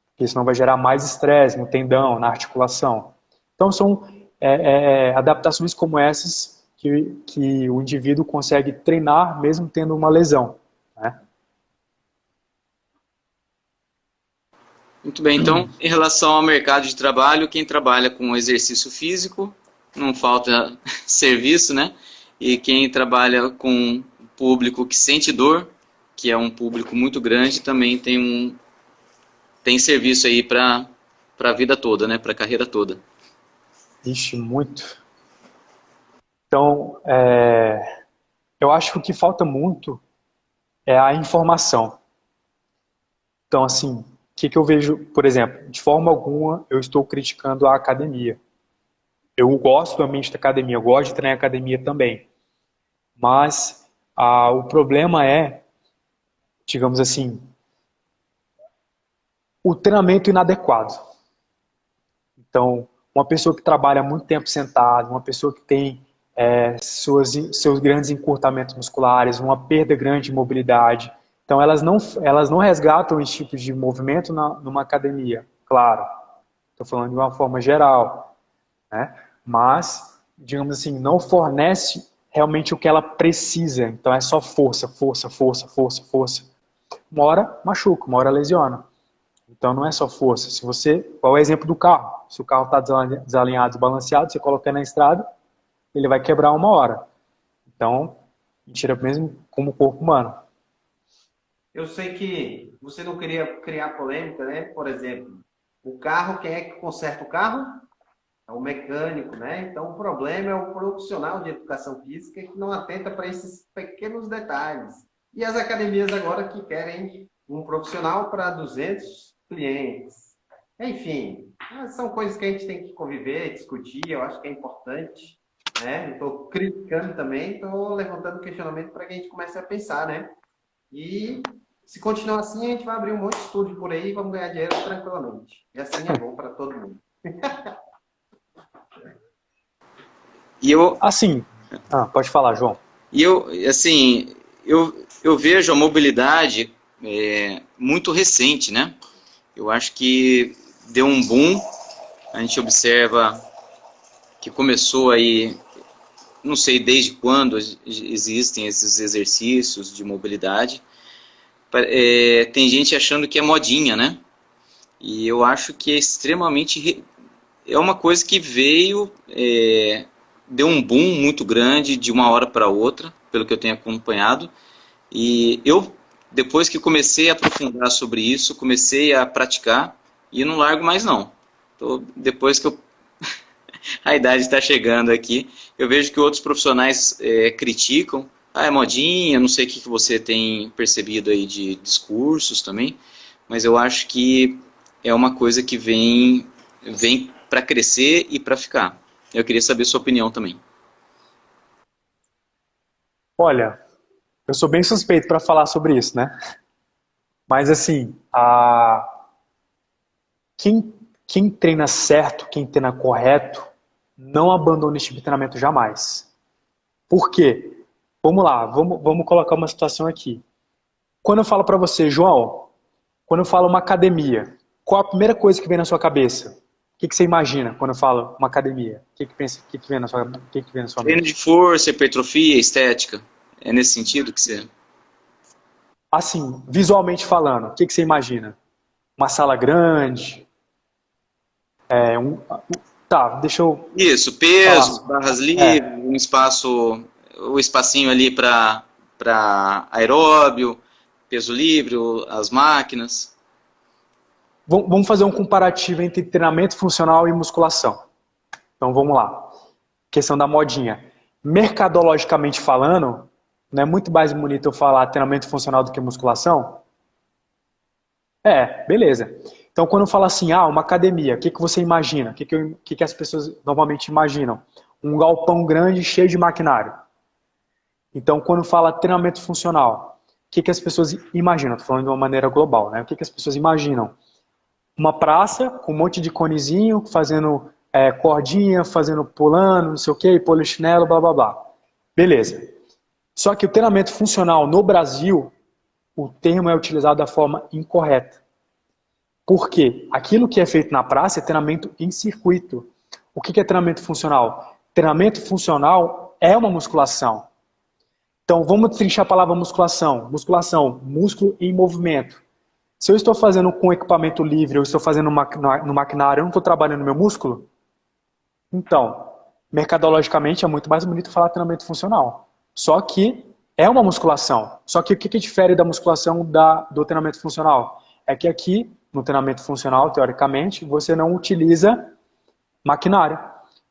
Porque senão vai gerar mais estresse no tendão, na articulação. Então, são adaptações como essas que o indivíduo consegue treinar mesmo tendo uma lesão, né? Muito bem, então, em relação ao mercado de trabalho, quem trabalha com exercício físico, não falta serviço, né? E quem trabalha com público que sente dor, que é um público muito grande, também tem serviço aí para a vida toda, né? Para a carreira toda. Ixi, muito. Então, eu acho que o que falta muito é a informação. Então, assim, o que eu vejo, por exemplo, de forma alguma eu estou criticando a academia. Eu gosto do ambiente da academia, eu gosto de treinar em academia também. Mas o problema é, digamos assim, o treinamento inadequado. Então, uma pessoa que trabalha muito tempo sentado, uma pessoa que tem seus grandes encurtamentos musculares, uma perda grande de mobilidade. Então, elas não resgatam esse tipo de movimento numa academia, claro. Estou falando de uma forma geral, né? Mas, digamos assim, não fornece realmente o que ela precisa. Então, é só força, força, força, força, força. Uma hora machuca, uma hora lesiona. Então não é só força. Se você, qual é o exemplo do carro? Se o carro está desalinhado, desbalanceado, você coloca na estrada, ele vai quebrar uma hora. Então, mentira mesmo como o corpo humano. Eu sei que você não queria criar polêmica, né? Por exemplo, o carro, quem é que conserta o carro? É o mecânico, né? Então, o problema é o profissional de educação física que não atenta para esses pequenos detalhes. E as academias agora que querem um profissional para 200 clientes. Enfim, são coisas que a gente tem que conviver, discutir, eu acho que é importante, né? Não estou criticando também, estou levantando questionamento para que a gente comece a pensar, né? E se continuar assim, a gente vai abrir um monte de estúdio por aí e vamos ganhar dinheiro tranquilamente. E assim é bom para todo mundo. E eu, Assim, pode falar, João. E eu, assim, eu vejo a mobilidade muito recente, né? Eu acho que deu um boom, a gente observa que começou aí, não sei desde quando existem esses exercícios de mobilidade. Tem gente achando que é modinha, né? E eu acho que é extremamente... É uma coisa que veio... deu um boom muito grande de uma hora para outra, pelo que eu tenho acompanhado. E eu, depois que comecei a aprofundar sobre isso, comecei a praticar e não largo mais não. Depois que a idade está chegando aqui, eu vejo que outros profissionais criticam. É modinha, não sei o que você tem percebido aí de discursos também, mas eu acho que é uma coisa que vem para crescer e para ficar. Eu queria saber sua opinião também. Olha, eu sou bem suspeito para falar sobre isso, né? Mas assim, quem treina certo, quem treina correto, não abandona esse tipo de treinamento jamais. Por quê? Vamos lá, vamos colocar uma situação aqui. Quando eu falo para você, João, quando eu falo uma academia, qual a primeira coisa que vem na sua cabeça? O que você imagina quando eu falo uma academia? O que vem na sua Treino mente? de força, hipertrofia, estética. É nesse sentido que você... Assim, visualmente falando, o que você imagina? Uma sala grande? Tá, deixa eu Isso, peso, falar. barras livres, um espaço, o espacinho ali para aeróbio, peso livre, as máquinas. Vamos fazer um comparativo entre treinamento funcional e musculação. Então vamos lá. Questão da modinha. Mercadologicamente falando, não é muito mais bonito eu falar treinamento funcional do que musculação? Beleza. Então quando eu falo assim, uma academia, o que você imagina? O que as pessoas normalmente imaginam? Um galpão grande cheio de maquinário. Então quando fala treinamento funcional, o que as pessoas imaginam? Estou falando de uma maneira global, né? O que as pessoas imaginam? Uma praça com um monte de conezinho, fazendo cordinha, fazendo pulando, não sei o que, polichinelo, blá blá blá. Beleza. Só que o treinamento funcional no Brasil, o termo é utilizado da forma incorreta. Por quê? Aquilo que é feito na praça é treinamento em circuito. O que é treinamento funcional? Treinamento funcional é uma musculação. Então vamos trinchar a palavra musculação. Musculação, músculo em movimento. Se eu estou fazendo com equipamento livre, eu estou fazendo no maquinário, eu não estou trabalhando no meu músculo? Então, mercadologicamente é muito mais bonito falar treinamento funcional. Só que é uma musculação. Só que o que difere da musculação do treinamento funcional? É que aqui, no treinamento funcional, teoricamente, você não utiliza maquinário.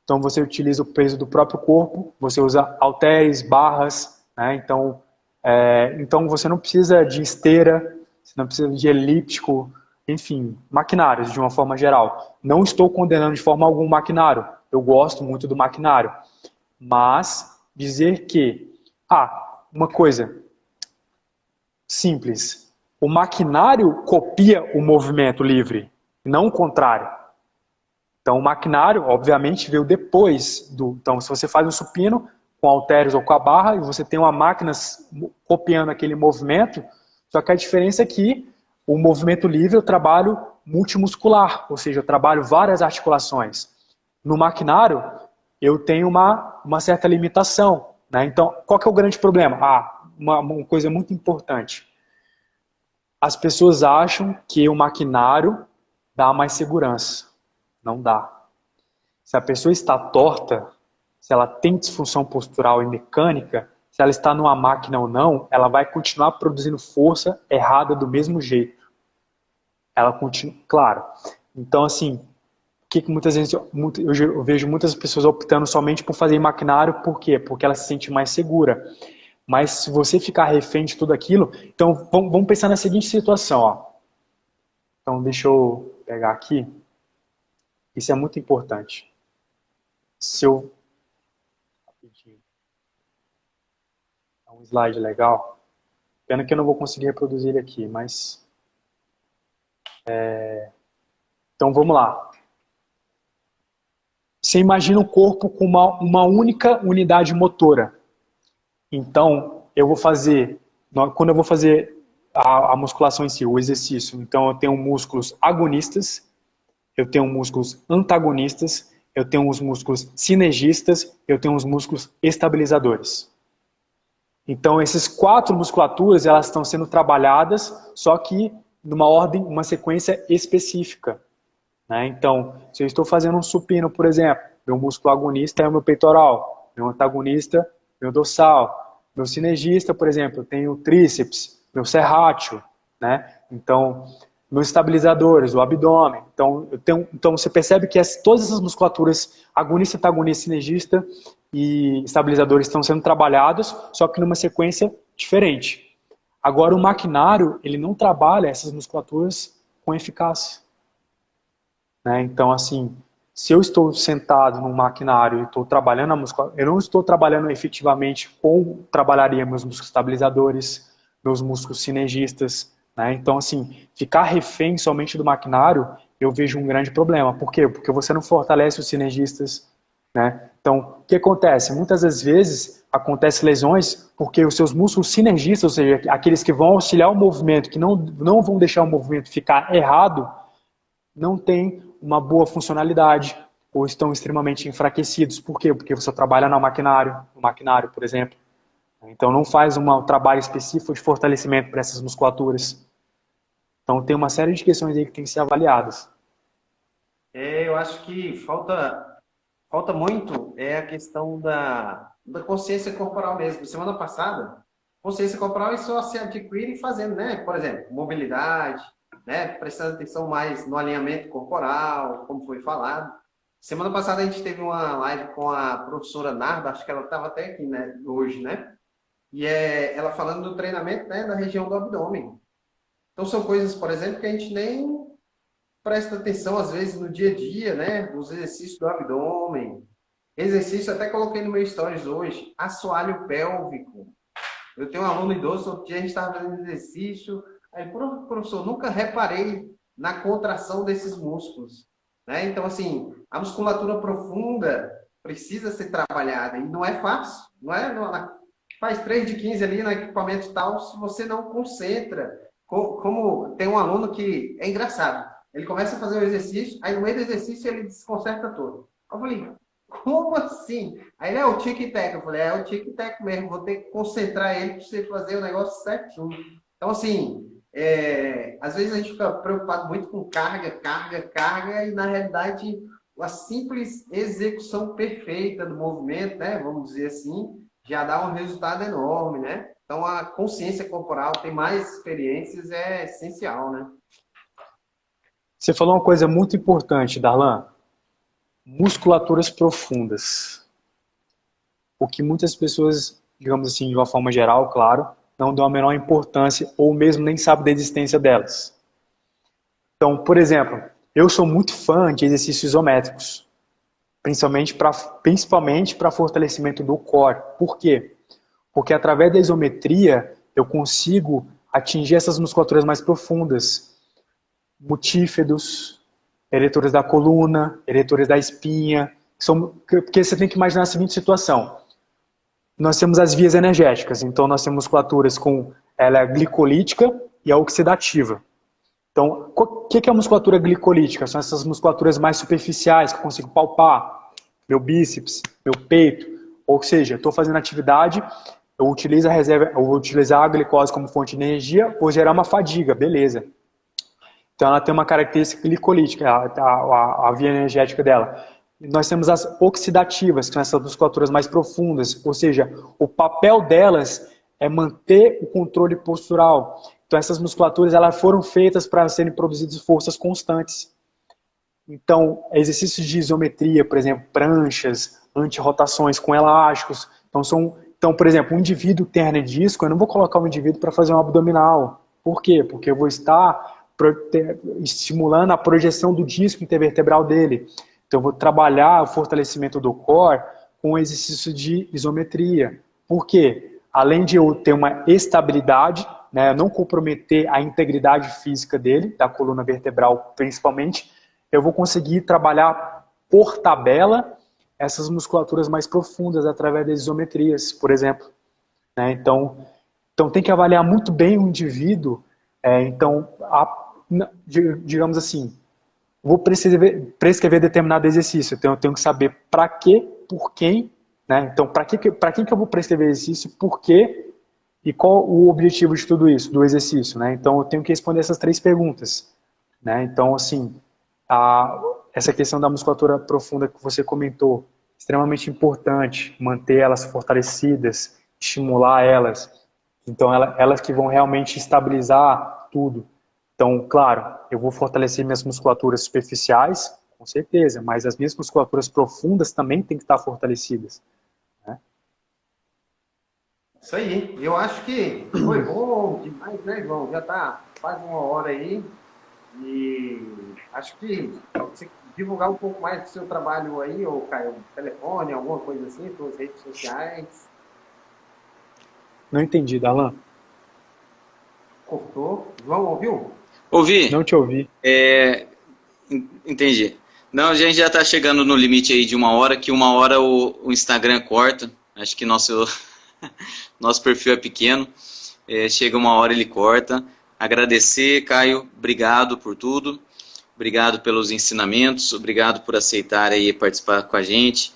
Então você utiliza o peso do próprio corpo, você usa halteres, barras, né? Então você não precisa de esteira, você não precisa de elíptico, enfim, maquinários de uma forma geral. Não estou condenando de forma alguma o maquinário. Eu gosto muito do maquinário. Mas dizer que, uma coisa simples, o maquinário copia o movimento livre, não o contrário. Então o maquinário, obviamente, veio depois do... Então se você faz um supino com halteres ou com a barra, e você tem uma máquina copiando aquele movimento, só que a diferença é que o movimento livre eu trabalho multimuscular, ou seja, eu trabalho várias articulações. No maquinário, eu tenho uma certa limitação, né? Então, qual que é o grande problema? Uma coisa muito importante. As pessoas acham que o maquinário dá mais segurança. Não dá. Se a pessoa está torta, se ela tem disfunção postural e mecânica, se ela está numa máquina ou não, ela vai continuar produzindo força errada do mesmo jeito. Ela continua, claro. Então, assim, que muitas vezes eu vejo muitas pessoas optando somente por fazer maquinário, por quê? Porque ela se sente mais segura. Mas se você ficar refém de tudo aquilo, então vamos pensar na seguinte situação, ó. Então deixa eu pegar aqui. Isso é muito importante. Rapidinho. É um slide legal. Pena que eu não vou conseguir reproduzir ele aqui, mas... Então vamos lá. Você imagina o corpo com uma única unidade motora. Então, quando eu vou fazer a musculação em si, o exercício, então eu tenho músculos agonistas, eu tenho músculos antagonistas, eu tenho os músculos sinergistas, eu tenho os músculos estabilizadores. Então, essas 4 musculaturas, elas estão sendo trabalhadas, só que numa ordem, uma sequência específica. Né? Então, se eu estou fazendo um supino, por exemplo, meu músculo agonista é o meu peitoral, meu antagonista, meu dorsal, meu sinergista, por exemplo, eu tenho o tríceps, meu serrátil, né? Então, meus estabilizadores, o abdômen. Então você percebe que todas essas musculaturas, agonista, antagonista, sinergista e estabilizadores estão sendo trabalhados, só que numa sequência diferente. Agora, o maquinário, ele não trabalha essas musculaturas com eficácia. Né? Então, assim, se eu estou sentado num maquinário e estou trabalhando a musculatura, eu não estou trabalhando efetivamente como trabalharia meus músculos estabilizadores, meus músculos sinergistas. Né? Então, assim, ficar refém somente do maquinário, eu vejo um grande problema. Por quê? Porque você não fortalece os sinergistas. Né? Então, o que acontece? Muitas das vezes acontecem lesões porque os seus músculos sinergistas, ou seja, aqueles que vão auxiliar o movimento, que não vão deixar o movimento ficar errado, não têm uma boa funcionalidade ou estão extremamente enfraquecidos. Por quê? Porque você trabalha no maquinário, por exemplo. Então não faz um trabalho específico de fortalecimento para essas musculaturas. Então tem uma série de questões aí que tem que ser avaliadas. Eu acho que falta muito a questão da consciência corporal mesmo. Semana passada, consciência corporal é só se adquire fazendo, né? Por exemplo, mobilidade, né? Prestando atenção mais no alinhamento corporal, como foi falado. Semana passada a gente teve uma live com a professora Narda, acho que ela estava até aqui, né, hoje, né? E ela falando do treinamento, né, da região do abdômen. Então são coisas, por exemplo, que a gente nem presta atenção às vezes no dia a dia, né? Nos exercícios do abdômen. Exercício, até coloquei no meu stories hoje, assoalho pélvico. Eu tenho um aluno idoso, outro dia a gente estava fazendo exercício, aí, professor, nunca reparei na contração desses músculos. Né? Então, assim, a musculatura profunda precisa ser trabalhada e não é fácil, não é? Faz 3 de 15 ali no equipamento tal, se você não concentra. Como tem um aluno que é engraçado, ele começa a fazer o exercício, aí no meio do exercício ele desconcerta todo. Eu falei, como assim? Aí ele é o tic-tac. Eu falei, é o tic-tac mesmo, vou ter que concentrar ele para você fazer o negócio certinho. Então, assim, às vezes a gente fica preocupado muito com carga, e na realidade a simples execução perfeita do movimento, né, vamos dizer assim, já dá um resultado enorme, né? Então a consciência corporal, ter mais experiências é essencial, né? Você falou uma coisa muito importante, Darlan. Musculaturas profundas. O que muitas pessoas, digamos assim, de uma forma geral, claro, não dão a menor importância ou mesmo nem sabem da existência delas. Então, por exemplo, eu sou muito fã de exercícios isométricos, principalmente para fortalecimento do core. Por quê? Porque através da isometria eu consigo atingir essas musculaturas mais profundas, mutíferos, eretores da coluna, eretores da espinha, porque você tem que imaginar a seguinte situação. Nós temos as vias energéticas, então nós temos musculaturas com ela glicolítica e a oxidativa. Então, o que é a musculatura glicolítica? São essas musculaturas mais superficiais que eu consigo palpar, meu bíceps, meu peito, ou seja, estou fazendo atividade, eu utilizo a reserva, eu vou utilizar a glicose como fonte de energia, vou gerar uma fadiga, beleza. Então ela tem uma característica glicolítica, a via energética dela. Nós temos as oxidativas, que são essas musculaturas mais profundas, ou seja, o papel delas é manter o controle postural. Então essas musculaturas elas foram feitas para serem produzidas forças constantes. Então exercícios de isometria, por exemplo, pranchas, antirrotações com elásticos. Então, por exemplo, um indivíduo tem hernia de disco, eu não vou colocar um indivíduo para fazer um abdominal. Por quê? Porque eu vou estar estimulando a projeção do disco intervertebral dele. Então eu vou trabalhar o fortalecimento do core com o exercício de isometria. Por quê? Além de eu ter uma estabilidade, né, não comprometer a integridade física dele, da coluna vertebral principalmente, eu vou conseguir trabalhar por tabela essas musculaturas mais profundas através das isometrias, por exemplo. Né? Então tem que avaliar muito bem o indivíduo. Digamos assim, vou prescrever determinado exercício, então eu tenho que saber para quê, por quem, né? Então para quem que eu vou prescrever exercício, por quê e qual o objetivo de tudo isso, do exercício, né? Então eu tenho que responder essas 3 perguntas, né? Então assim, essa questão da musculatura profunda que você comentou, extremamente importante, manter elas fortalecidas, estimular elas, então elas que vão realmente estabilizar tudo. Então, claro, eu vou fortalecer minhas musculaturas superficiais, com certeza, mas as minhas musculaturas profundas também têm que estar fortalecidas. Né? Isso aí. Eu acho que foi bom demais, né, João? Já está quase 1 hora aí. E acho que você divulgar um pouco mais do seu trabalho aí, ou Caio, telefone, alguma coisa assim, suas redes sociais. Não entendi, Darlan. Cortou. João, ouviu? Ouvi? Não te ouvi. Entendi. Não, a gente já está chegando no limite aí de 1 hora, que 1 hora o Instagram corta. Acho que nosso perfil é pequeno. Chega 1 hora, ele corta. Agradecer, Caio, obrigado por tudo. Obrigado pelos ensinamentos. Obrigado por aceitar aí participar com a gente.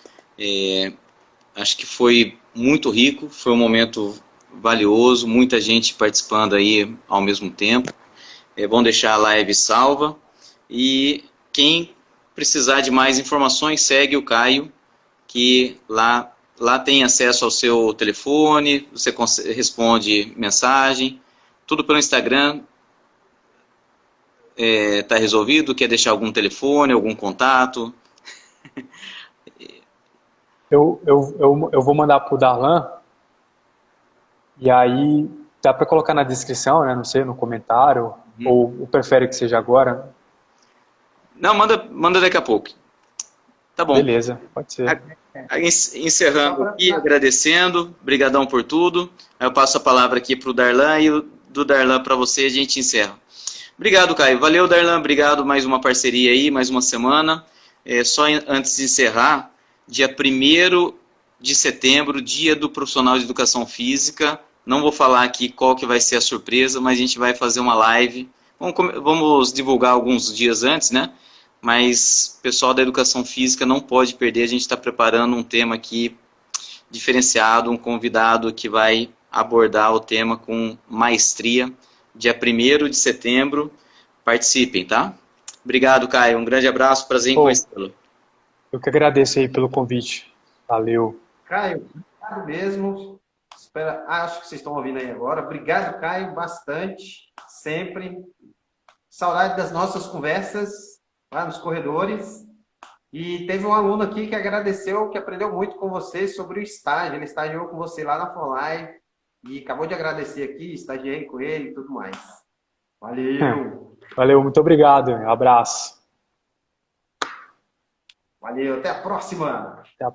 Acho que foi muito rico, foi um momento valioso, muita gente participando aí ao mesmo tempo. É bom deixar a live salva. E quem precisar de mais informações, segue o Caio, que lá tem acesso ao seu telefone, você responde mensagem, tudo pelo Instagram. tá resolvido? Quer deixar algum telefone, algum contato? Eu vou mandar pro Darlan, e aí dá para colocar na descrição, né? Não sei, no comentário, ou prefere que seja agora? Não, manda daqui a pouco. Tá bom. Beleza, pode ser. Encerrando aqui, agradecendo, brigadão por tudo. Aí eu passo a palavra aqui para o Darlan e do Darlan para você, a gente encerra. Obrigado, Caio. Valeu, Darlan. Obrigado, mais uma parceria aí, mais uma semana. Só antes de encerrar, dia 1º de setembro, dia do profissional de educação física. Não vou falar aqui qual que vai ser a surpresa, mas a gente vai fazer uma live. Vamos divulgar alguns dias antes, né? Mas o pessoal da educação física não pode perder, a gente está preparando um tema aqui diferenciado, um convidado que vai abordar o tema com maestria, dia 1º de setembro, participem, tá? Obrigado, Caio, um grande abraço, prazer em conhecê-lo. Eu que agradeço aí pelo convite, valeu. Caio, obrigado mesmo, acho que vocês estão ouvindo aí agora, obrigado, Caio, bastante, sempre, saudade das nossas conversas, lá nos corredores. E teve um aluno aqui que agradeceu, que aprendeu muito com você sobre o estágio. Ele estagiou com você lá na FONLAE e acabou de agradecer aqui, estagiei com ele e tudo mais. Valeu! Valeu, muito obrigado. Um abraço. Valeu, até a próxima! Até a